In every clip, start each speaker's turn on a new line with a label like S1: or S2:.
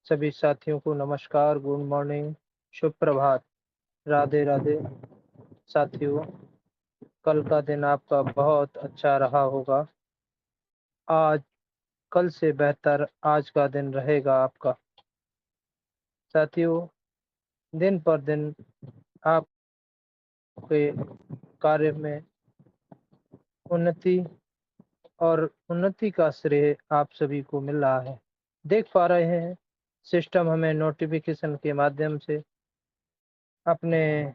S1: सभी साथियों को नमस्कार, गुड मॉर्निंग, शुभ प्रभात, राधे राधे। साथियों, कल का दिन आपका बहुत अच्छा रहा होगा। आज कल से बेहतर आज का दिन रहेगा आपका। साथियों, दिन पर दिन आपके कार्य में उन्नति और उन्नति का श्रेय आप सभी को मिल रहा है। देख पा रहे हैं, सिस्टम हमें नोटिफिकेशन के माध्यम से अपने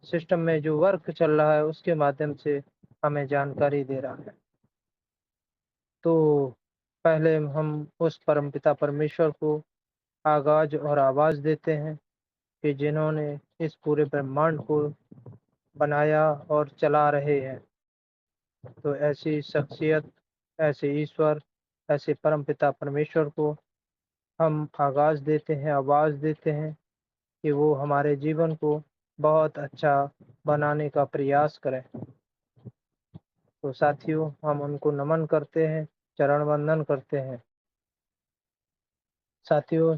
S1: सिस्टम में जो वर्क चल रहा है उसके माध्यम से हमें जानकारी दे रहा है। तो पहले हम उस परमपिता परमेश्वर को आगाज और आवाज़ देते हैं कि जिन्होंने इस पूरे ब्रह्मांड को बनाया और चला रहे हैं। तो ऐसी शख्सियत, ऐसे ईश्वर, ऐसे परमपिता परमेश्वर को हम आगाज़ देते हैं, आवाज़ देते हैं कि वो हमारे जीवन को बहुत अच्छा बनाने का प्रयास करें। तो साथियों, हम उनको नमन करते हैं, चरण वंदन करते हैं। साथियों,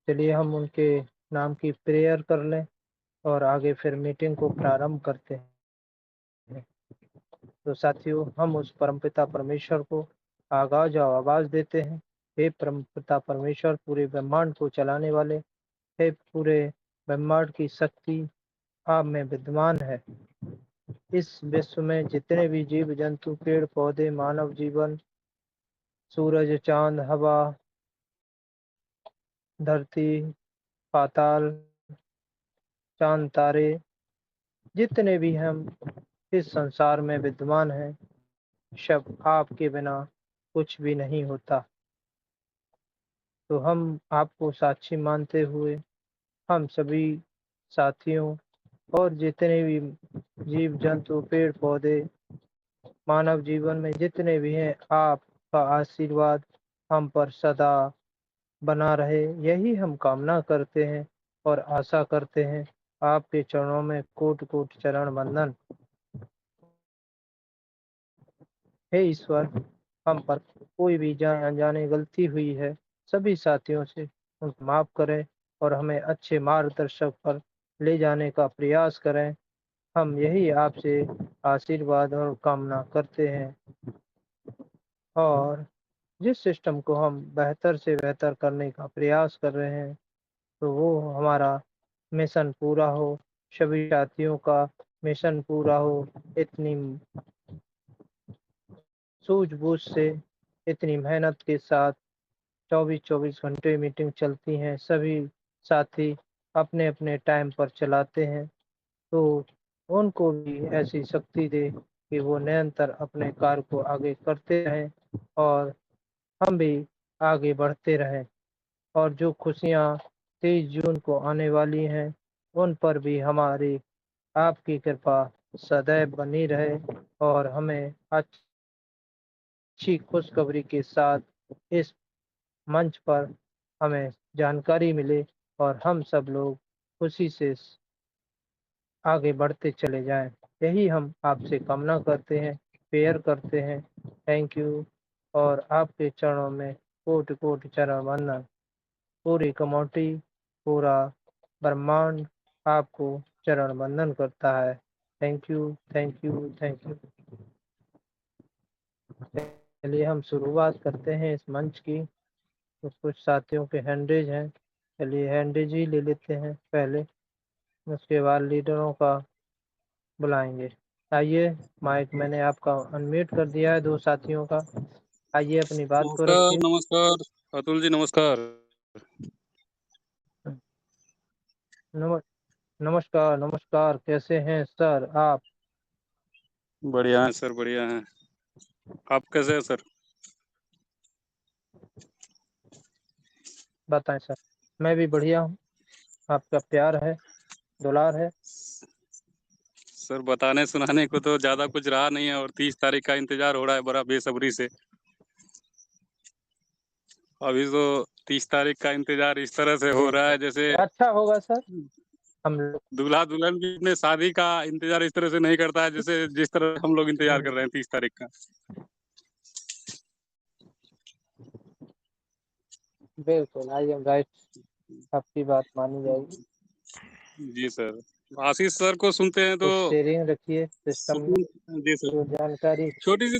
S1: चलिए हम उनके नाम की प्रेयर कर लें और आगे फिर मीटिंग को प्रारंभ करते हैं। तो साथियों, हम उस परमपिता परमेश्वर को आगाज और आवाज़ देते हैं। हे परमपिता परमेश्वर, पूरे ब्रह्मांड को चलाने वाले, हे पूरे ब्रह्मांड की शक्ति आप में विद्यमान है। इस विश्व में जितने भी जीव जंतु, पेड़ पौधे, मानव जीवन, सूरज, चांद, हवा, धरती, पाताल, चांद, तारे, जितने भी हम इस संसार में विद्यमान हैं, सब आपके बिना कुछ भी नहीं होता। तो हम आपको साक्षी मानते हुए हम सभी साथियों और जितने भी जीव जंतु, पेड़ पौधे, मानव जीवन में जितने भी हैं, आपका आशीर्वाद हम पर सदा बना रहे, यही हम कामना करते हैं और आशा करते हैं। आपके चरणों में कोटि कोटि चरण वंदन। हे ईश्वर, हम पर कोई भी जान अनजाने गलती हुई है, सभी साथियों से उनको माफ करें और हमें अच्छे मार्गदर्शक पर ले जाने का प्रयास करें। हम यही आपसे आशीर्वाद और कामना करते हैं। और जिस सिस्टम को हम बेहतर से बेहतर करने का प्रयास कर रहे हैं, तो वो हमारा मिशन पूरा हो, सभी साथियों का मिशन पूरा हो। इतनी सूझबूझ से, इतनी मेहनत के साथ 24-24 घंटे मीटिंग चलती हैं, सभी साथी अपने अपने टाइम पर चलाते हैं। तो उनको भी ऐसी शक्ति दे कि वो निरंतर अपने कार्य को आगे करते रहें और हम भी आगे बढ़ते रहें। और जो खुशियाँ 23 जून को आने वाली हैं, उन पर भी हमारी आपकी कृपा सदैव बनी रहे और हमें अच्छी खुशखबरी के साथ इस मंच पर हमें जानकारी मिले और हम सब लोग खुशी से आगे बढ़ते चले जाएं। यही हम आपसे कामना करते हैं, प्रेयर करते हैं। Thank you. और आपके चरणों में कोटि कोटि चरण वंदन। पूरी कम्युनिटी, पूरा ब्रह्मांड आपको चरण वंदन करता है। Thank you, thank you, thank you. चलिए हम शुरुआत करते हैं इस मंच की। तो कुछ साथियों के हैंडेज हैं, चलिए हैंडेज ही ले लेते हैं पहले, उसके बाद लीडरों का बुलाएंगे। आइए, माइक मैंने आपका अनम्यूट कर दिया है, दो साथियों का। आइए अपनी बात को
S2: नमस्कार
S1: रखिए।
S2: नमस्कार अतुल जी, नमस्कार।
S1: नम, नमस्कार नमस्कार, कैसे हैं सर आप?
S2: बढ़िया है सर, बढ़िया हैं। आप कैसे हैं सर?
S1: बताएं सर। मैं भी बढ़िया हूँ, आपका प्यार है, दुलार है।
S2: सर, बताने सुनाने को तो ज्यादा कुछ रहा नहीं है और 30 तारीख का इंतजार हो रहा है बड़ा बेसब्री से। अभी तो 30 तारीख का इंतजार इस तरह से हो रहा है जैसे
S1: अच्छा होगा सर, हम लोग
S2: दूल्हा दुल्हन भी अपने शादी का इंतजार इस तरह से नहीं करता है जैसे जिस तरह हम लोग इंतजार कर रहे हैं 30 तारीख का।
S1: बिल्कुल, आई एम राइट, आपकी बात मानी जाएगी।
S2: जी सर। आशीष सर को सुनते हैं तो
S1: कुछ शेयरिंग रखिए सिस्टम में,
S2: सुकून जी सर।
S1: जो जानकारी
S2: छोटी-सी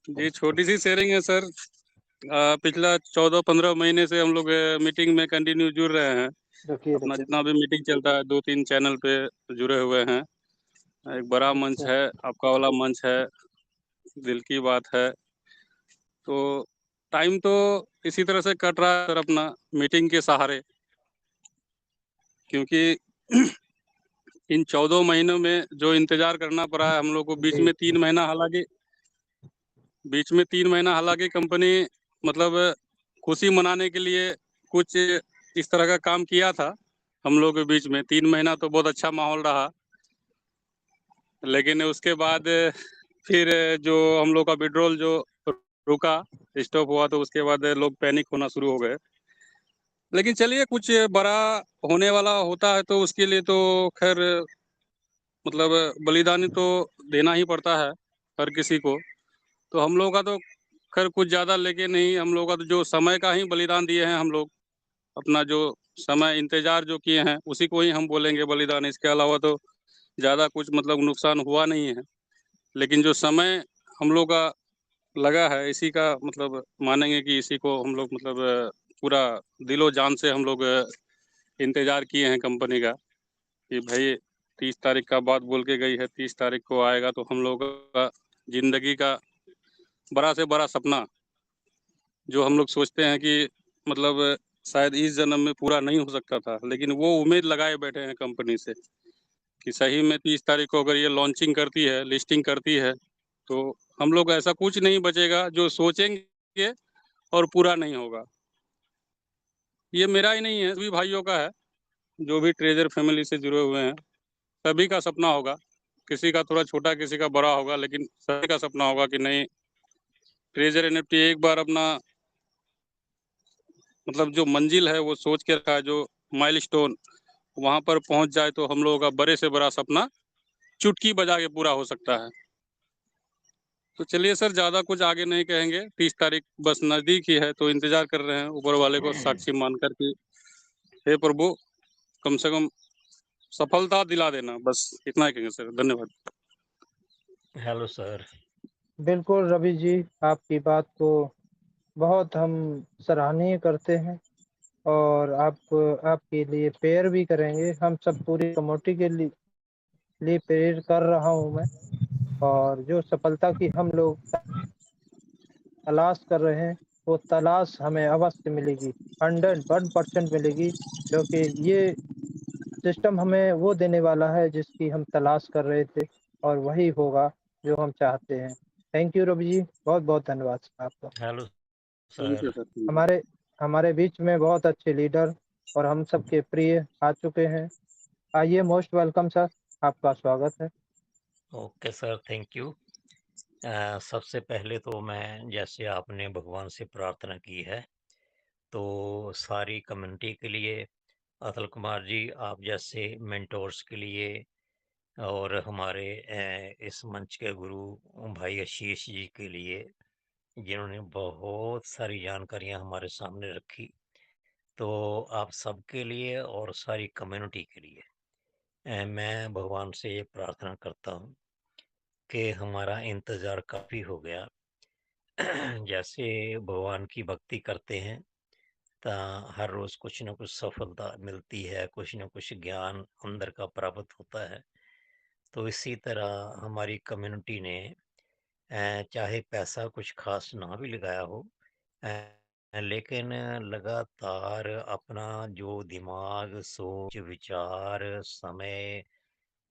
S2: जी, छोटी-सी शेयरिंग है सर। पिछला 14-15 महीने से हम लोग मीटिंग में कंटिन्यू जुड़ रहे हैं।
S1: रखिए,
S2: अपना
S1: रखिए।
S2: जितना भी मीटिंग चलता है 2-3 चैनल पे जुड़े हुए हैं। एक बड़ा मंच
S1: अच्छा,
S2: है, आपका वाला मंच है, दिल की बात है। तो टाइम तो इसी तरह से कट रहा है सर अपना मीटिंग के सहारे, क्योंकि इन 14 महीनों में जो इंतज़ार करना पड़ा है हम लोग को,
S1: जी,
S2: बीच में 3 महीना हालाँकि कंपनी मतलब खुशी मनाने के लिए कुछ इस तरह का काम किया था, हम लोग के बीच में 3 महीना तो बहुत अच्छा माहौल रहा। लेकिन उसके बाद फिर जो हम लोग का विथड्रॉल जो रुका, स्टॉप हुआ, तो उसके बाद लोग पैनिक होना शुरू हो गए। लेकिन चलिए, कुछ बड़ा होने वाला होता है तो उसके लिए तो ख़ैर मतलब बलिदान तो देना ही पड़ता है हर किसी को। तो हम लोगों का तो ख़ैर कुछ ज़्यादा लेके नहीं, हम लोगों का तो जो समय का ही बलिदान दिए हैं हम लोग। अपना जो समय इंतज़ार जो किए हैं, उसी को ही हम बोलेंगे बलिदान, इसके अलावा तो ज़्यादा कुछ मतलब नुकसान हुआ नहीं है। लेकिन जो समय हम लोग का लगा है, इसी का मतलब मानेंगे कि इसी को हम लोग मतलब पूरा दिलो-जान से हम लोग इंतज़ार किए हैं कंपनी का कि भई 30 तारीख का बात बोल के गई है, 30 तारीख को आएगा, तो हम लोगों का ज़िंदगी का बड़ा से बड़ा सपना, जो हम लोग सोचते हैं कि मतलब शायद इस जन्म में पूरा नहीं हो सकता था, लेकिन वो उम्मीद लगाए बैठे हैं कंपनी से कि सही में 30 तारीख को अगर ये लॉन्चिंग करती है, लिस्टिंग करती है, तो हम लोग ऐसा कुछ नहीं बचेगा जो सोचेंगे और पूरा नहीं होगा। ये मेरा ही नहीं है, सभी भाइयों का है, जो भी ट्रेजर फैमिली से जुड़े हुए हैं, सभी का सपना होगा। किसी का थोड़ा छोटा, किसी का बड़ा होगा, लेकिन सभी का सपना होगा कि नहीं, ट्रेजर एनएफटी एक बार अपना मतलब जो मंजिल है वो सोच के रखा है, जो माइलस्टोन वहाँ पर पहुँच जाए तो हम लोगों का बड़े से बड़ा सपना चुटकी बजा के पूरा हो सकता है। तो चलिए सर, ज़्यादा कुछ आगे नहीं कहेंगे, 30 तारीख बस नज़दीक ही है, तो इंतज़ार कर रहे हैं ऊपर वाले को साक्षी मानकर कि हे प्रभु, कम से कम सफलता दिला देना, बस इतना ही कहेंगे सर, धन्यवाद।
S3: Hello sir.
S1: बिल्कुल रवि जी, आपकी बात को बहुत हम सराहनीय करते हैं और आपके लिए प्रेयर भी करेंगे। हम सब पूरी कम्युनिटी के लिए प्रेयर कर रहा हूँ मैं, और जो सफलता की हम लोग तलाश कर रहे हैं, वो तलाश हमें अवश्य मिलेगी, 101% मिलेगी, क्योंकि ये सिस्टम हमें वो देने वाला है जिसकी हम तलाश कर रहे थे, और वही होगा जो हम चाहते हैं। थैंक यू रवि जी, बहुत-बहुत धन्यवाद सर आपका।
S3: Hello
S2: thank you
S3: sir.
S2: Sir, thank you.
S1: हमारे हमारे बीच में बहुत अच्छे लीडर और हम सबके प्रिय आ चुके हैं। आइए, मोस्ट वेलकम सर, आपका स्वागत है।
S3: Okay sir, thank you. सबसे पहले तो मैं, जैसे आपने भगवान से प्रार्थना की है, तो सारी कम्युनिटी के लिए, अतुल कुमार जी आप जैसे मेंटोर्स के लिए, और हमारे इस मंच के गुरु भाई आशीष जी के लिए, जिन्होंने बहुत सारी जानकारियाँ हमारे सामने रखी, तो आप सबके लिए और सारी कम्युनिटी के लिए मैं भगवान से ये प्रार्थना करता हूँ कि हमारा इंतज़ार काफ़ी हो गया। जैसे भगवान की भक्ति करते हैं, ता हर रोज़ कुछ न कुछ सफलता मिलती है, कुछ न कुछ ज्ञान अंदर का प्राप्त होता है। तो इसी तरह हमारी कम्युनिटी ने चाहे पैसा कुछ ख़ास ना भी लगाया हो, लेकिन लगातार अपना जो दिमाग, सोच, विचार, समय,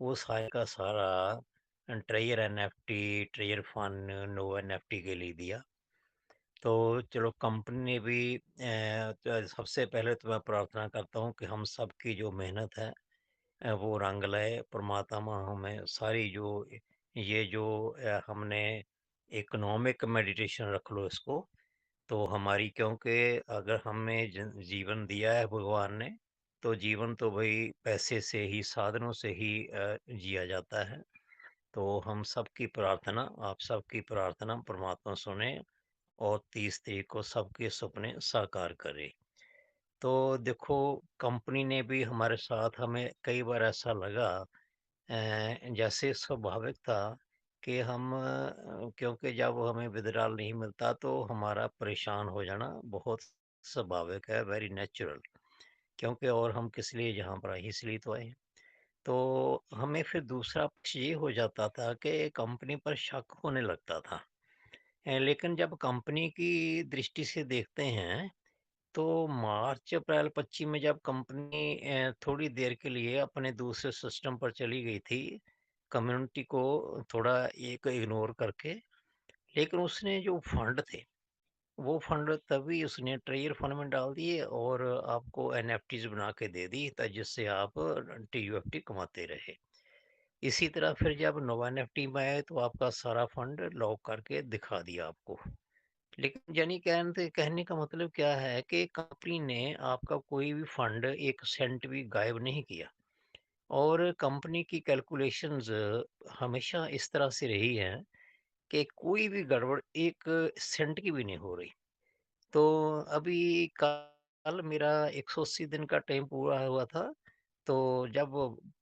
S3: वो सारा का सारा treasure NFT, treasure fund, no NFT के लिए दिया। तो चलो, कंपनी ने भी तो सबसे पहले तो मैं प्रार्थना करता हूँ कि हम सब की जो मेहनत है वो रंग लाए। परमात्मा हमें सारी जो ये जो हमने इकोनॉमिक मेडिटेशन रख लो इसको, तो हमारी, क्योंकि अगर हमें जीवन दिया है भगवान ने, तो जीवन तो भाई पैसे से ही, साधनों से ही जिया जाता है। तो हम सबकी प्रार्थना, आप सबकी प्रार्थना परमात्मा सुने, और 30 तारीख को सबके सपने साकार करे। तो देखो, कंपनी ने भी हमारे साथ, हमें कई बार ऐसा लगा जैसे स्वाभाविक था कि हम क्योंकि जब हमें विड्रॉल नहीं मिलता तो हमारा परेशान हो जाना बहुत स्वाभाविक है, वेरी नेचुरल। क्योंकि और हम किस लिए यहाँ पर आए, इसलिए तो आए। तो हमें फिर दूसरा पक्ष ये हो जाता था कि कंपनी पर शक होने लगता था। लेकिन जब कंपनी की दृष्टि से देखते हैं, तो मार्च अप्रैल 25 में जब कंपनी थोड़ी देर के लिए अपने दूसरे सिस्टम पर चली गई थी, कम्युनिटी को थोड़ा एक इग्नोर करके, लेकिन उसने जो फंड थे, वो फंड तभी उसने ट्रेजर फंड में डाल दिए और आपको एनएफटीज बना के दे दी, जिससे आप टीयूएफटी कमाते रहे। इसी तरह फिर जब नोवा एनएफटी में आए तो आपका सारा फंड लॉक करके दिखा दिया आपको। लेकिन यानी कहने का मतलब क्या है कि कंपनी ने आपका कोई भी फंड 1 सेंट भी गायब नहीं किया, और कंपनी की कैलकुलेशंस हमेशा इस तरह से रही हैं कि कोई भी गड़बड़ 1 सेंट की भी नहीं हो रही। तो अभी कल मेरा 180 दिन का टाइम पूरा हुआ था। तो जब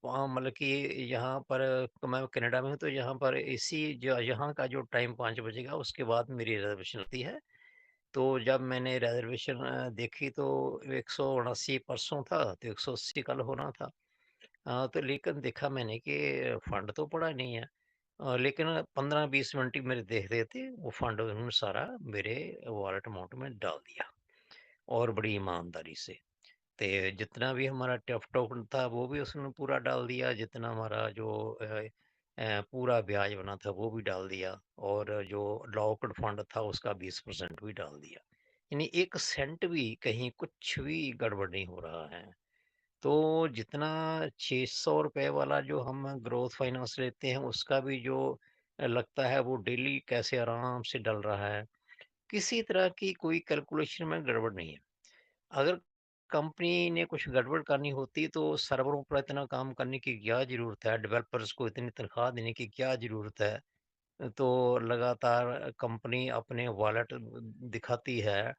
S3: मतलब कि यहाँ पर, मैं कनाडा में हूँ, तो यहाँ पर इसी जो यहाँ का जो टाइम 5 बजे का, उसके बाद मेरी रिज़र्वेशन होती है। तो जब मैंने रिज़र्वेशन देखी तो 179 परसों था, तो 180 कल होना था। तो लेकिन देखा मैंने कि फंड तो पड़ा नहीं है। लेकिन 15-20 मिनट ही मेरे देखते थे, वो फंड उन्होंने सारा मेरे वॉलेट अमाउंट में डाल दिया, और बड़ी ईमानदारी से। ते जितना भी हमारा टफ टोकन था वो भी उसने पूरा डाल दिया, जितना हमारा जो पूरा ब्याज बना था वो भी डाल दिया, और जो लॉक्ड फंड था उसका 20% भी डाल दिया। यानी 1 सेंट भी कहीं कुछ भी गड़बड़ नहीं हो रहा है। तो जितना ₹600 वाला जो हम ग्रोथ फाइनेंस लेते हैं, उसका भी जो लगता है वो डेली कैसे आराम से डल रहा है। किसी तरह की कोई कैलकुलेशन में गड़बड़ नहीं है। अगर कंपनी ने कुछ गड़बड़ करनी होती तो सर्वरों पर इतना काम करने की क्या ज़रूरत है? डेवलपर्स को इतनी तनख्वाह देने की क्या ज़रूरत है? तो लगातार कंपनी अपने वॉलेट दिखाती है,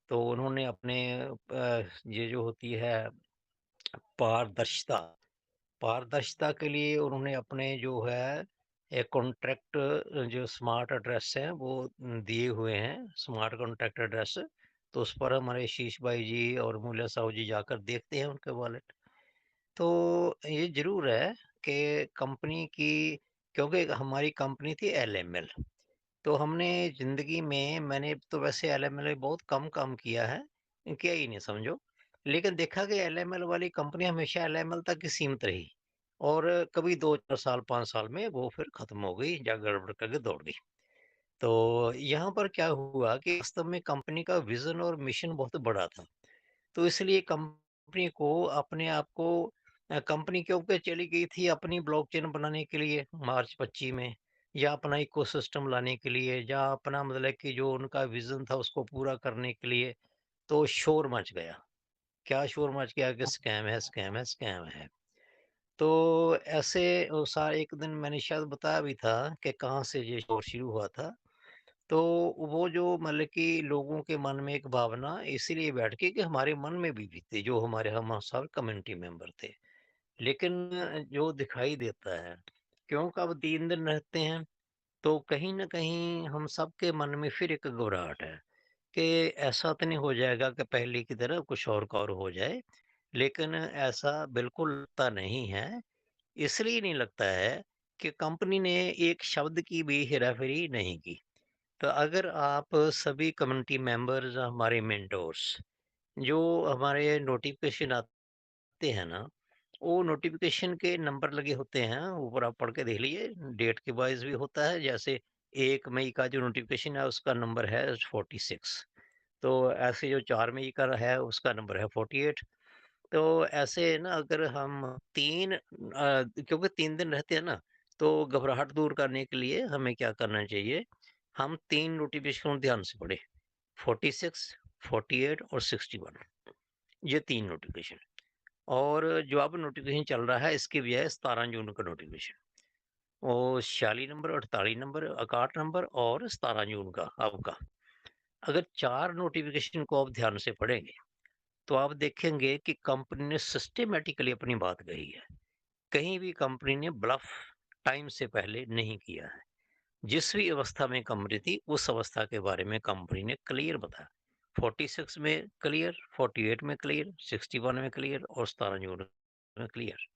S3: तो उन्होंने अपने ये जो होती है पारदर्शिता, पारदर्शिता के लिए उन्होंने अपने जो है एक कॉन्ट्रैक्ट, जो स्मार्ट एड्रेस है वो दिए हुए हैं, स्मार्ट कॉन्ट्रैक्ट एड्रेस। तो उस पर हमारे शीश भाई जी और मूल्य साहू जी जाकर देखते हैं उनके वॉलेट। तो ये ज़रूर है कि कंपनी की, क्योंकि हमारी कंपनी थी एलएमएल, तो हमने ज़िंदगी में, मैंने तो वैसे एलएमएल में बहुत कम काम किया है, किया ही नहीं समझो। लेकिन देखा कि एलएमएल वाली कंपनी हमेशा एलएमएल तक ही सीमित रही, और कभी 2-4 साल, 5 साल में वो फिर ख़त्म हो गई, या गड़बड़ करके दौड़ गई। तो यहाँ पर क्या हुआ कि वास्तव में कंपनी का विज़न और मिशन बहुत बड़ा था। तो इसलिए कंपनी को अपने आप को, कंपनी क्योंकि चली गई थी अपनी ब्लॉकचेन बनाने के लिए मार्च 25 में, या अपना इकोसिस्टम लाने के लिए, या अपना मतलब कि जो उनका विज़न था उसको पूरा करने के लिए, तो शोर मच गया। क्या शोर मच गया कि स्कैम है, स्कैम है, स्कैम है। तो ऐसे एक दिन मैंने शायद बताया भी था कि कहाँ से ये शोर शुरू हुआ था। तो वो जो मतलब कि लोगों के मन में एक भावना इसीलिए बैठ गई कि हमारे मन में भी थी, जो हमारे हम सब कम्युनिटी मेंबर थे। लेकिन जो दिखाई देता है, क्योंकि अब 3 दिन रहते हैं, तो कहीं न कहीं हम सबके मन में फिर एक घबराहट है कि ऐसा तो नहीं हो जाएगा कि पहले की तरह कुछ और हो जाए। लेकिन ऐसा बिल्कुल लगता नहीं है। इसलिए नहीं लगता है कि कंपनी ने एक शब्द की भी हेरा-फेरी नहीं की। तो अगर आप सभी कम्युनिटी मेंबर्स, हमारे मेंटोर्स, जो हमारे नोटिफिकेशन आते हैं ना, वो नोटिफिकेशन के नंबर लगे होते हैं, ऊपर आप पढ़ के देख लीजिए, डेट के वाइज भी होता है। जैसे 1 मई का जो नोटिफिकेशन है उसका नंबर है 46। तो ऐसे जो 4 मई का है उसका नंबर है 48। तो ऐसे ना, अगर हम 3 क्योंकि 3 दिन रहते हैं ना, तो घबराहट दूर करने के लिए हमें क्या करना चाहिए, हम 3 नोटिफ़िकेशन ध्यान से पढ़ें, 46, 48 और 61, ये 3 नोटिफ़िकेशन। और जो अब नोटिफ़िकेशन चल रहा है इसके बजाय 17 जून का नोटिफ़िकेशन, वो 46 नंबर, 48 नंबर, 61 नंबर और 17 जून का अब का। अगर 4 नोटिफ़िकेशन को आप ध्यान से पढ़ेंगे, तो आप देखेंगे कि कंपनी ने सिस्टमैटिकली अपनी बात कही है। कहीं भी कंपनी ने ब्लफ टाइम से पहले नहीं किया है। जिस भी अवस्था में कंपनी थी, उस अवस्था के बारे में कंपनी ने क्लियर बताया। 46 में क्लियर, 48 में क्लियर, 61 में क्लियर और 17 जून में क्लियर।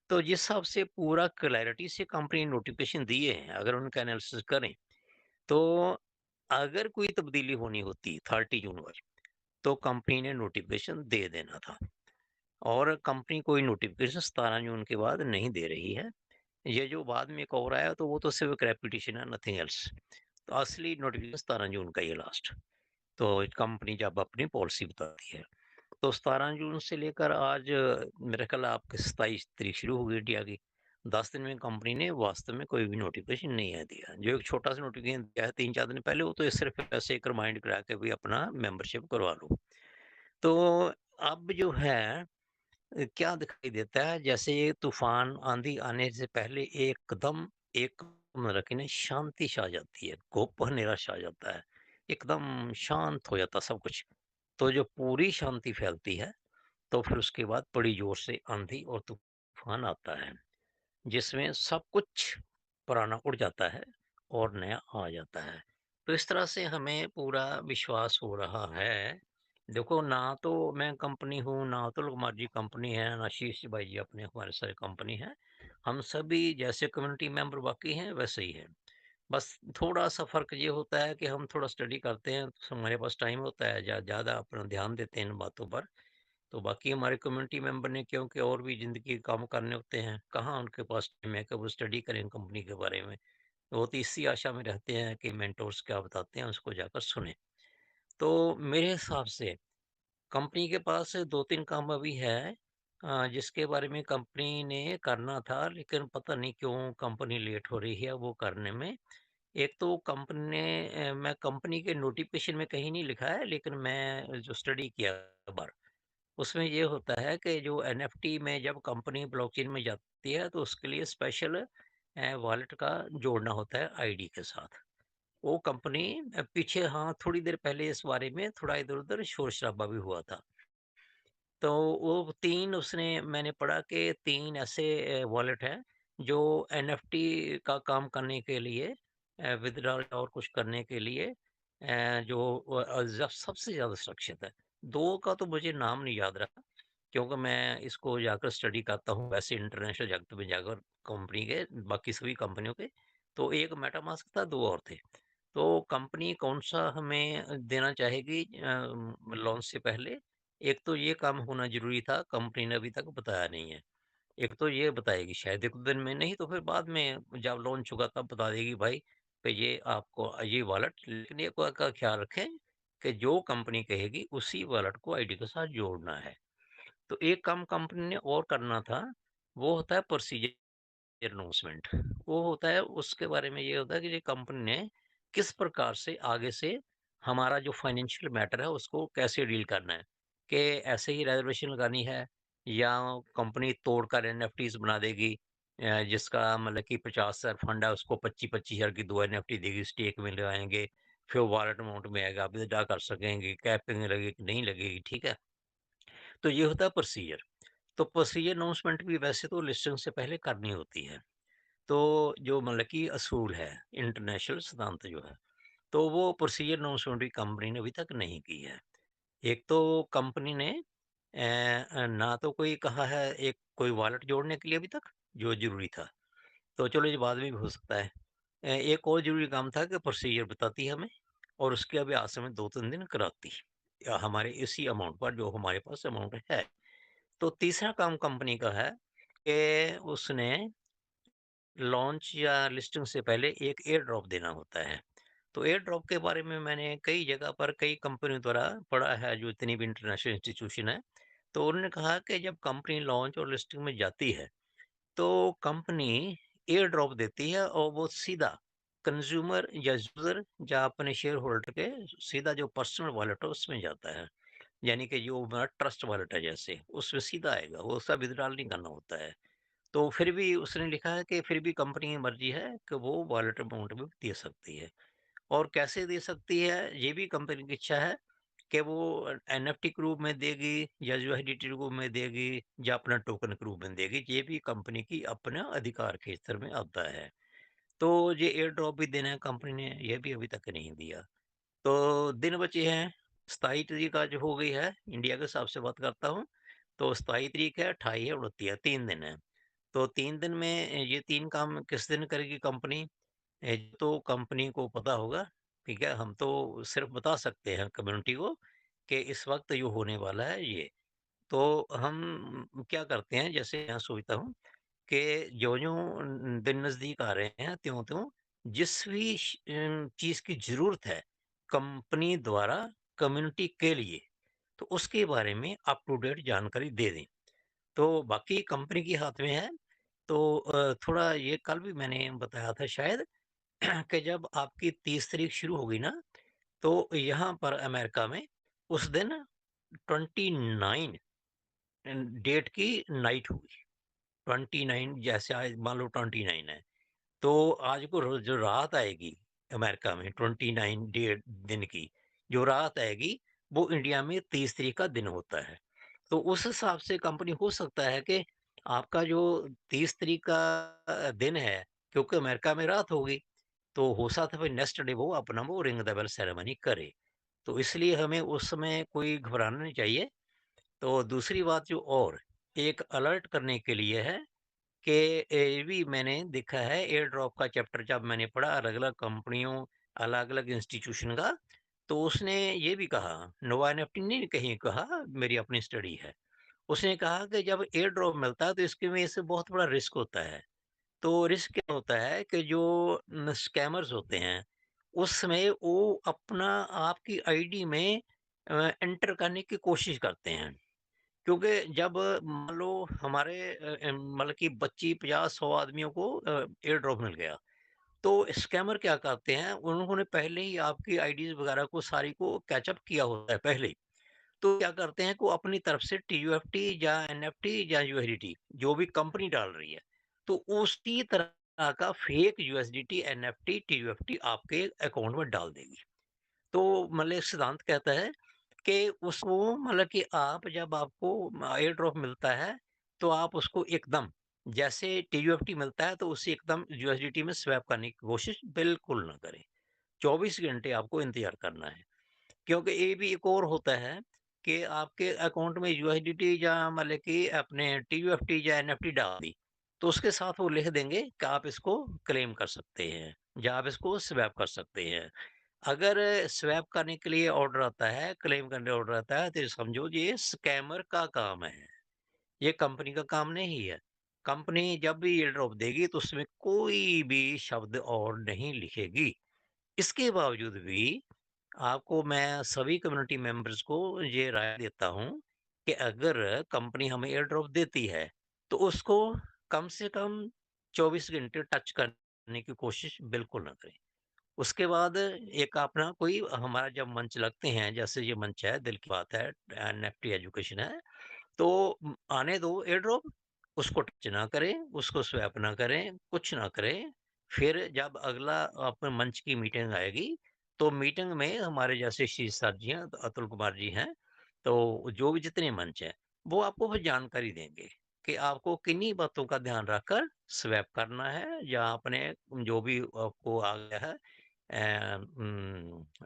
S3: तो जिस हिसाब से पूरा क्लैरिटी से कंपनी नोटिफ़िकेशन दिए हैं, अगर उनका एनालिसिस करें, तो अगर कोई तब्दीली होनी होती 30 जून पर, तो कंपनी ने नोटिफ़िकेशन दे देना था और कंपनी कोई नोटिफ़िकेशन 17 जून के बाद नहीं दे रही है। ये जो बाद में एक और आया, तो वो तो सिर्फ़ एक रेपुटेशन है, नथिंग एल्स। तो असली नोटिफ़िकेशन 17 जून का ही है लास्ट। तो कंपनी जब अपनी पॉलिसी बताती है, तो 17 जून से लेकर आज मेरा ख़्याल आपके 27 तारीख शुरू हो गई इंडिया की। 10 दिन में कंपनी ने वास्तव में कोई भी नोटिफ़िकेशन नहीं है दिया। जो एक छोटा-सा नोटिफ़िकेशन दिया है 3-4 दिन पहले, वो तो सिर्फ़ ऐसे एक रिमाइंड करा के भी अपना मेंबरशिप करवा लो। तो अब जो है क्या दिखाई देता है, जैसे ये तूफ़ान, आँधी आने से पहले एकदम एक मतलब कि ना शांति छा जाती है, घुप हनेरा छा जाता है, एकदम शांत हो जाता है सब कुछ। तो जो पूरी शांति फैलती है, तो फिर उसके बाद बड़ी ज़ोर से आँधी और तूफ़ान आता है, जिसमें सब कुछ पुराना उड़ जाता है और नया आ जाता है। तो इस तरह से हमें पूरा विश्वास हो रहा है। देखो, ना तो मैं कंपनी हूँ, ना अतुल कुमार जी कंपनी है, ना शीर्ष भाई जी अपने हमारे सारे कंपनी है। हम सभी जैसे कम्युनिटी मेंबर बाकी हैं, वैसे ही हैं। बस थोड़ा-सा फ़र्क ये होता है कि हम थोड़ा स्टडी करते हैं, तो हमारे पास टाइम होता है, ज़्यादा अपना ध्यान देते हैं इन बातों पर। तो बाकी हमारे कम्युनिटी मेंबर ने क्योंकि और भी ज़िंदगी के काम करने होते हैं, कहाँ उनके पास टाइम है कि वो स्टडी करें कंपनी के बारे में। वो तो इसी आशा में रहते हैं कि मेंटोर्स क्या बताते हैं, उसको जाकर सुनें। तो मेरे हिसाब से कंपनी के पास 2-3 काम अभी है जिसके बारे में कंपनी ने करना था, लेकिन पता नहीं क्यों कंपनी लेट हो रही है वो करने में। एक तो कंपनी ने मैं कंपनी के नोटिफ़िकेशन में कहीं नहीं लिखा है, लेकिन मैं जो स्टडी किया बार, उसमें ये होता है कि जो एनएफटी में जब कंपनी ब्लॉकचेन में जाती है, तो उसके लिए स्पेशल वॉलेट का जोड़ना होता है आईडी के साथ। वो कंपनी पीछे हाँ, थोड़ी देर पहले इस बारे में थोड़ा इधर-उधर शोर-शराबा भी हुआ था। तो वो 3 उसने मैंने पढ़ा कि 3 ऐसे वॉलेट हैं जो एनएफटी का काम करने के लिए विथड्रॉल और कुछ करने के लिए जो जब सबसे ज़्यादा सुरक्षित है। 2 का तो मुझे नाम नहीं याद रहा क्योंकि मैं इसको जाकर स्टडी करता हूँ वैसे इंटरनेशनल जगत में जाकर कंपनी के बाकी सभी कंपनियों के। तो एक मेटामास्क था, 2 और थे। तो कंपनी कौन-सा हमें देना चाहेगी लॉन्च से पहले? एक तो ये काम होना ज़रूरी था, कंपनी ने अभी तक बताया नहीं है। एक तो ये बताएगी शायद 1-2 दिन में, नहीं तो फिर बाद में जब लॉन्च होगा तब बता देगी भाई कि ये आपको ये वॉलेट, लेकिन एक बात का ख़्याल रखें कि जो कंपनी कहेगी उसी वॉलेट को आईडी के साथ जोड़ना है। तो एक काम कंपनी ने और करना था, वो होता है प्रोसीजर अनाउंसमेंट। वो होता है उसके बारे में ये होता है कि ये कंपनी ने किस प्रकार से आगे से हमारा जो फाइनेंशियल मैटर है उसको कैसे डील करना है। कि ऐसे ही रिजर्वेशन लगानी है या कंपनी तोड़कर एनएफटीज़ बना देगी जिसका मतलब कि 50,000 फंड है उसको 25-25,000 की 2 एनएफटी देगी, स्टेक में लगाएँगे, फिर वॉलेट अमाउंट में आएगा, आप विथड्रॉ कर सकेंगे, कैपिंग लगेगी कि नहीं लगेगी, ठीक है? तो ये होता है प्रोसीजर। तो प्रोसीजर अनाउंसमेंट भी वैसे तो लिस्टिंग से पहले करनी होती है। तो जो मतलब कि असूल है, इंटरनेशनल सिद्धांत जो है, तो वो प्रोसीजर अनाउंसमेंट भी कंपनी ने अभी तक नहीं की है। एक तो कंपनी ने ना तो कोई कहा है एक कोई वॉलेट जोड़ने के लिए अभी तक, जो ज़रूरी था। तो चलो ये बाद में भी हो सकता है। एक और ज़रूरी काम था कि प्रोसीजर बताती हमें और उसके अभ्यास हमें 2-3 दिन कराती। हमारे इसी अमाउंट पर जो हमारे पास अमाउंट है। तो तीसरा काम कंपनी का है कि उसने लॉन्च या लिस्टिंग से पहले एक एयर ड्रॉप देना होता है। तो एयर ड्रॉप के बारे में मैंने कई जगह पर कई कंपनियों द्वारा पढ़ा है, जो इतनी भी इंटरनेशनल इंस्टीट्यूशन है। तो उन्होंने कहा कि जब कंपनी लॉन्च और लिस्टिंग में जाती है, तो कंपनी एयर ड्रॉप देती है और वो सीधा कंज्यूमर या यूज़र या अपने शेयर होल्डर के सीधा जो पर्सनल वॉलेट है उसमें जाता है। यानी कि जो हमारा ट्रस्ट वॉलेट है जैसे, उसमें सीधा आएगा, वो उसका विथड्रॉल नहीं करना होता है। तो फिर भी उसने लिखा है कि फिर भी कंपनी की मर्ज़ी है कि वो वॉलेट अमाउंट भी दे सकती है। और कैसे दे सकती है, ये भी कंपनी की इच्छा है कि वो एनएफटी के रूप में देगी या यूएसडीटी के रूप में देगी या अपना टोकन के रूप में देगी, ये भी कंपनी की अपना अधिकार के स्तर में आता है। तो ये एयर ड्रॉप भी देना है कंपनी ने, ये भी अभी तक नहीं दिया। तो दिन बचे हैं, 27 तारीख आज हो गई है, इंडिया के हिसाब से बात करता हूँ, तो 27 तारीख है, 28 है, 29 है, 3 दिन है। तो 3 दिन में ये 3 काम किस दिन करेगी कंपनी? तो कंपनी को पता होगा, ठीक है? हम तो सिर्फ़ बता सकते हैं कम्युनिटी को कि इस वक़्त ये होने वाला है ये। तो हम क्या करते हैं, जैसे मैं सोचता हूँ कि ज्यों-ज्यों दिन नज़दीक आ रहे हैं, त्यों-त्यों जिस भी चीज़ की ज़रूरत है कंपनी द्वारा कम्युनिटी के लिए, तो उसके बारे में अप टू डेट जानकारी दे दें। तो बाकी कंपनी के हाथ में है। तो थोड़ा ये कल भी मैंने बताया था शायद कि जब आपकी 30 तारीख शुरू होगी ना, तो यहाँ पर अमेरिका में उस दिन 29 डेट की नाइट होगी। 29 जैसे आज मान लो 29 है, तो आज को जो रात आएगी अमेरिका में 29 डेट दिन की, जो रात आएगी वो इंडिया में 30 तारीख का दिन होता है। तो उस हिसाब से कंपनी हो सकता है कि आपका जो 30 तारीख का दिन है, क्योंकि अमेरिका में रात होगी, तो हो सकता है फिर नेक्स्ट डे वो अपना वो रिंग द बेल सेरेमनी करे। तो इसलिए हमें उस समय कोई घबराना नहीं चाहिए। तो दूसरी बात जो और एक अलर्ट करने के लिए है कि ये भी मैंने देखा है एयर ड्रॉप का चैप्टर जब मैंने पढ़ा अलग-अलग कंपनियों, अलग-अलग इंस्टीट्यूशन का, तो उसने ये भी कहा, नोवा एनएफटी ने कहीं कहा, मेरी अपनी स्टडी है। उसने कहा कि जब एयर ड्रॉप मिलता है तो इसकी वजह से बहुत बड़ा रिस्क होता है। तो रिस्क क्या होता है कि जो स्कैमर्स होते हैं, उस समय वो अपना आपकी आईडी में एंटर करने की कोशिश करते हैं। क्योंकि जब मान लो हमारे मतलब कि 25, 50, 100 आदमियों को एयर ड्रॉप मिल गया, तो स्कैमर क्या करते हैं, उन्होंने पहले ही आपकी आईडीज़ वगैरह को सारी को कैच अप किया होता है पहले ही। तो क्या करते हैं कि वो अपनी तरफ से टीयूएफटी या एनएफटी या यूएसडीटी जो भी कंपनी डाल रही है, तो उसी तरह का फेक यूएसडीटी, एनएफटी, टीयूएफटी आपके अकाउंट में डाल देगी। तो मतलब सिद्धांत कहता है कि उसको मतलब कि आप जब आपको एयर ड्रॉप मिलता है, तो आप उसको एकदम जैसे टीयूएफटी मिलता है, तो उसे एकदम यूएसडीटी में स्वैप करने की कोशिश बिल्कुल ना करें। 24 घंटे आपको इंतज़ार करना है। क्योंकि ये भी एक और होता है कि आपके अकाउंट में यूएसडीटी या मतलब कि अपने टीयूएफटी या एनएफटी डाल दी, तो उसके साथ वो लिख देंगे कि आप इसको क्लेम कर सकते हैं या आप इसको स्वैप कर सकते हैं। अगर स्वैप करने के लिए ऑर्डर आता है, क्लेम करने ऑर्डर आता है, तो ये समझो ये स्कैमर का काम है, ये कंपनी का काम नहीं है। कंपनी जब भी ये ड्रॉप देगी तो उसमें कोई भी शब्द और नहीं लिखेगी। इसके बावजूद भी आपको मैं सभी कम्युनिटी मेंबर्स को ये राय देता हूँ कि अगर कंपनी हमें एयर ड्रॉप देती है, तो उसको कम से कम 24 घंटे टच करने की कोशिश बिल्कुल ना करें। उसके बाद एक अपना कोई हमारा जब मंच लगते हैं, जैसे ये मंच है, दिल की बात है, एनएफटी एजुकेशन है, तो आने दो एयर ड्रॉप, उसको टच ना करें, उसको स्वैप ना करें, कुछ ना करें। फिर जब अगला अपने मंच की मीटिंग आएगी, तो मीटिंग में हमारे जैसे शीर्ष सर जी हैं, अतुल कुमार जी हैं, तो जो भी जितने मंच हैं, वो आपको फिर जानकारी देंगे कि आपको किन्हीं बातों का ध्यान रखकर स्वैप करना है या अपने जो भी आपको आ गया है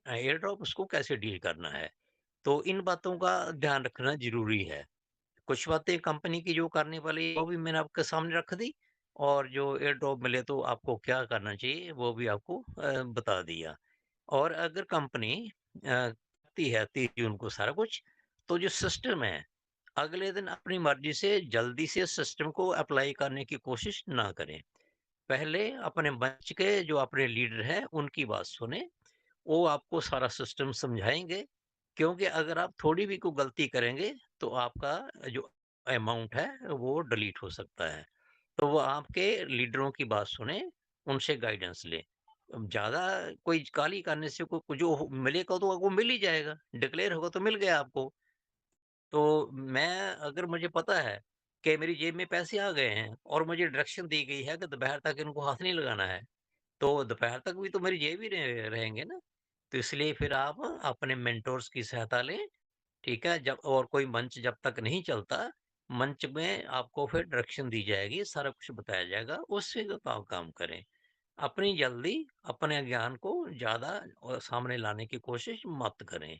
S3: एयर ड्रॉप उसको कैसे डील करना है। तो इन बातों का ध्यान रखना ज़रूरी है। कुछ बातें कंपनी की जो करने वाली वो भी मैंने आपके सामने रख दी और जो एयर ड्रॉप मिले तो आपको क्या करना चाहिए वो भी आपको बता दिया। और अगर कंपनी करती है 30 जून को सारा कुछ, तो जो सिस्टम है अगले दिन अपनी मर्ज़ी से जल्दी से सिस्टम को अप्लाई करने की कोशिश ना करें। पहले अपने मंच के जो अपने लीडर हैं उनकी बात सुनें, वो आपको सारा सिस्टम समझाएँगे, क्योंकि अगर आप थोड़ी भी कोई गलती करेंगे, तो आपका जो अमाउंट है, वो डिलीट हो सकता है। तो वो आपके लीडरों की बात सुनें, उनसे गाइडेंस लें। ज़्यादा कोई काहली करने से को जो हो मिलेगा तो वो मिल ही जाएगा, डिक्लेयर होगा तो मिल गया आपको। तो मैं अगर मुझे पता है कि मेरी जेब में पैसे आ गए हैं और मुझे डायरेक्शन दी गई है कि दोपहर तक इनको हाथ नहीं लगाना है, तो दोपहर तक भी तो मेरी जेब ही रहेंगे ना। तो इसलिए फिर आप अपने मेंटोर्स की सहायता लें, ठीक है? जब और कोई मंच जब तक नहीं चलता, मंच में आपको फिर डायरेक्शन दी जाएगी, सारा कुछ बताया जाएगा, उससे आप काम करें। अपनी जल्दी अपने ज्ञान को ज़्यादा सामने लाने की कोशिश मत करें,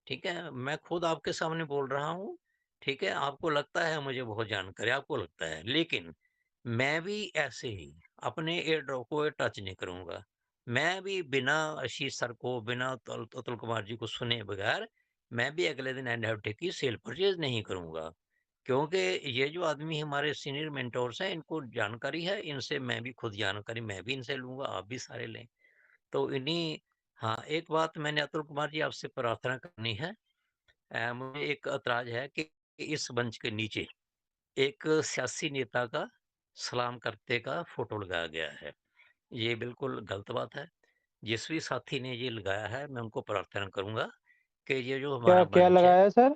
S3: ठीक है? मैं खुद आपके सामने बोल रहा हूँ, ठीक है? आपको लगता है मुझे बहुत जानकारी आपको लगता है, लेकिन मैं भी ऐसे ही अपने एयर ड्रॉप को टच नहीं करूँगा। मैं भी बिना आशीष सर को, बिना अतुल कुमार जी को सुने बगैर, मैं भी अगले दिन एनएफटी की सेल परचेज़ नहीं करूँगा। क्योंकि ये जो आदमी हमारे सीनियर मेंटोर्स हैं, इनको जानकारी है, इनसे मैं भी खुद जानकारी मैं भी इनसे लूँगा, आप भी सारे लें। तो इन्हीं हाँ, एक बात मैंने अतुल कुमार जी आपसे प्रार्थना करनी है। मुझे एक ऐतराज़ है कि इस मंच के नीचे एक सियासी नेता का सलाम करते का फ़ोटो लगाया गया है। ये बिल्कुल गलत बात है। जिस भी साथी ने ये लगाया है, मैं उनको प्रार्थना करूँगा कि ये जो
S1: क्या
S3: हमारा
S1: क्या
S3: मंच है
S1: लगाया है सर?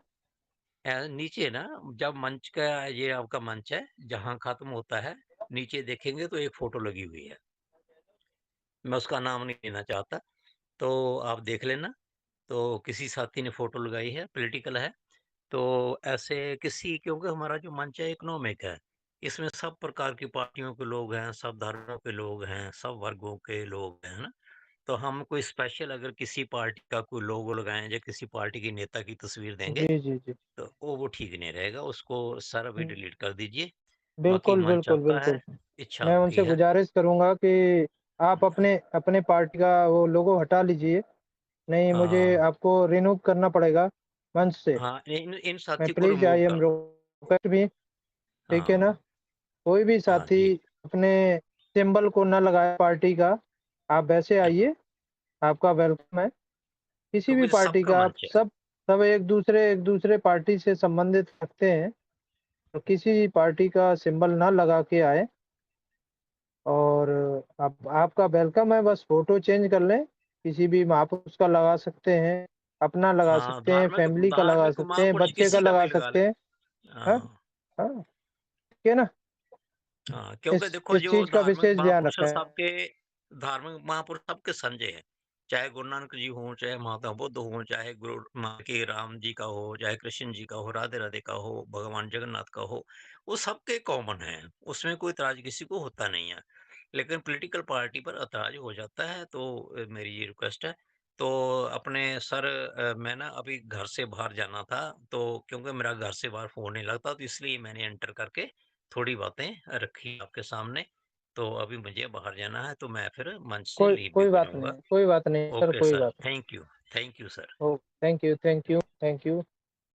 S3: नीचे ना जब मंच का ये आपका मंच है, जहाँ ख़त्म होता है, नीचे देखेंगे तो एक फ़ोटो लगी हुई है। मैं उसका नाम नहीं लेना चाहता, तो आप देख लेना। तो किसी साथी ने फ़ोटो लगाई है, पॉलिटिकल है। तो ऐसे किसी क्योंकि हमारा जो मंच है इकोनॉमिक है, इसमें सब प्रकार की पार्टियों के लोग हैं, सब धर्मों के लोग हैं, सब वर्गों के लोग हैं, है ना? तो हम कोई स्पेशल अगर किसी पार्टी का कोई लोगो लगाएँ या किसी पार्टी के नेता की तस्वीर देंगे,
S1: जी, जी, जी।
S3: तो वो ठीक नहीं रहेगा, उसको सर अभी
S1: हुँ,
S3: डिलीट कर दीजिए। बाकी
S1: बिल्कुल,
S3: मंच
S1: बिल्कुल,
S3: आपका है,
S1: बिल्कुल।
S3: इच्छा
S1: मैं
S3: आपकी
S1: उनसे
S3: है।
S1: गुज़ारिश करूँगा कि आप अपने अपने पार्टी का वो लोगो हटा लीजिए। नहीं, मुझे
S3: हाँ,
S1: आपको रिमूव करना पड़ेगा मंच से।
S3: हाँ, इन इन
S1: मैं
S3: साथी को
S1: प्लीज़
S3: रिमूव
S1: आई एम
S3: कर दो।
S1: रिक्वेस्ट मी, ठीक है ना?
S3: हाँ,
S1: कोई भी
S3: हाँ
S1: साथी
S3: जी,
S1: अपने सिंबल को ना लगाए पार्टी का, आप वैसे
S3: हाँ,
S1: आइए, आपका वेलकम है। किसी भी
S3: क्योंकि
S1: पार्टी
S3: सबका
S1: का आप
S3: मंच है।
S1: सब सब एक दूसरे पार्टी से संबंधित रखते हैं, तो किसी पार्टी का सिंबल ना लगा के आएँ और आप आपका वेलकम है, बस फ़ोटो चेंज कर लें, किसी भी महापुरुष का लगा सकते हैं, अपना लगा
S3: हाँ,
S1: सकते हैं,
S3: धार्मिक
S1: फैमिली का लगा
S3: धार्मिक
S1: सकते हैं,
S3: महापुरुष
S1: बच्चे का
S3: किसी का भी
S1: लगा
S3: लगा
S1: सकते
S3: लें।
S1: हैं। हाँ,
S3: हाँ,
S1: हाँ, ठीक है ना?
S3: हाँ, क्योंकि देखो
S1: इस
S3: जो
S1: चीज़ का
S3: धार्मिक
S1: विशेष ध्यान
S3: महापुरुष हैं
S1: रखें।
S3: धार्मिक महापुरुष सबके संजय हैं। चाहे गुरु नानक जी हों, चाहे महात्मा बुद्ध हों, चाहे गुरु मान के राम जी का हो, चाहे कृष्ण जी का हो, राधे-राधे का हो, भगवान जगन्नाथ का हो, वो सबके कॉमन हैं। उसमें कोई ऐतराज़ किसी को होता नहीं है। लेकिन पॉलिटिकल पार्टी पर ऐतराज़ हो जाता है तो मेरी ये रिक्वेस्ट है। तो अपने सर मैं ना अभी घर से बाहर जाना था, तो क्योंकि मेरा घर से बाहर फ़ोन नहीं लगता तो इसलिए मैंने एंटर करके थोड़ी बातें रखी आपके सामने। तो अभी मुझे बाहर जाना है तो मैं फिर मंच से
S1: कोई
S3: लीव भी
S1: कोई
S3: हो
S1: बात
S3: जाऊँगा।
S1: नहीं, कोई बात नहीं सर,
S3: ओके
S1: कोई
S3: सर,
S1: बात नहीं।
S3: Thank you sir.
S1: Oh! Thank you, thank you, thank you.